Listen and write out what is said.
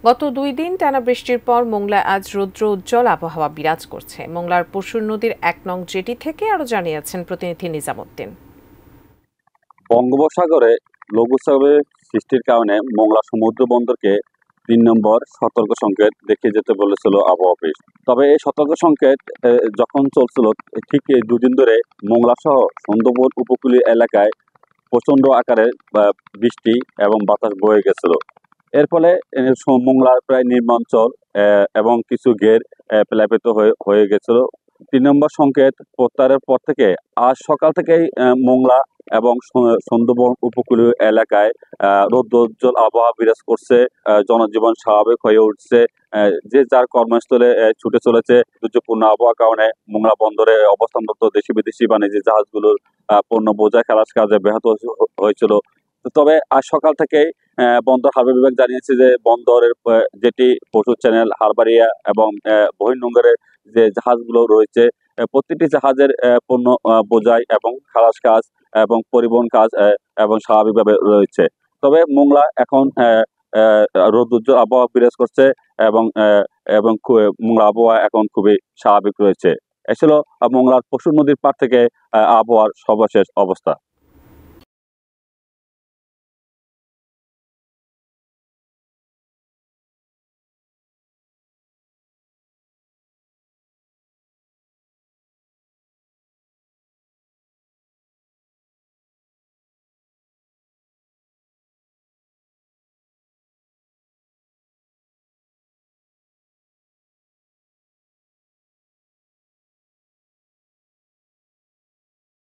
গত ২ দিন টানা বৃষ্টির পর মোংলায় আজ রৌদ্র উজ্জ্বল আবহাওয়া বিরাজ করছে। মোংলার পশুর নদীর ১ নং জেটি থেকে আরো জানিয়েছেন প্রতিনিধি নিজামুদ্দিন। বঙ্গোপসাগরে লঘুচাপের সৃষ্টির কারণে মোংলা সমুদ্র বন্দরকে ৩ নম্বর সতর্ক সংকেত দেখিয়ে যেতে বলেছিল আবহাওয়া অফিস। তবে এই সতর্ক সংকেত যখন চলছিল, ঠিক এই দুদিন ধরে মোংলা সহ সুন্দরবন উপকূলীয় এলাকায় প্রচণ্ড আকারে বৃষ্টি এবং বাতাস বয়ে গেছিল। এর ফলে মোংলার প্রায় নিম্নাঞ্চল এবং কিছু ঘের প্লাবিত হয়ে গেছিল। ৩ নম্বর সংকেত প্রত্যাহারের পর থেকে আজ সকাল থেকেই মোংলা এবং সুন্দরবন উপকূলীয় এলাকায় রৌদ্রোজ্জ্বল আবহাওয়া বিরাজ করছে। জনজীবন স্বাভাবিক হয়ে উঠছে। যে যার কর্মস্থলে ছুটে চলেছে। দুর্যোগপূর্ণ আবহাওয়ার কারণে মোংলা বন্দরে অবস্থানরত দেশি বিদেশি বাণিজ্য জাহাজগুলোর পণ্য বোঝাই খালাস কাজে ব্যাহত হয়েছিল। তবে আজ সকাল থেকেই বন্দর হারবার বিভাগ জানিয়েছে যে বন্দরের যেটি পশুর চ্যানেল, হারবারিয়া এবং বহির্নোঙরের যে জাহাজগুলো রয়েছে, প্রতিটি জাহাজের পণ্য বোঝাই এবং খালাস কাজ এবং পরিবহন কাজ এবং স্বাভাবিকভাবে রয়েছে। তবে মোংলা এখন রৌদ্রোজ্জ্বল আবহাওয়া বিরাজ করছে এবং মোংলা আবহাওয়া এখন খুবই স্বাভাবিক রয়েছে। এ ছিল মোংলার পশুর নদীর পাড় থেকে আবহাওয়ার সর্বশেষ অবস্থা।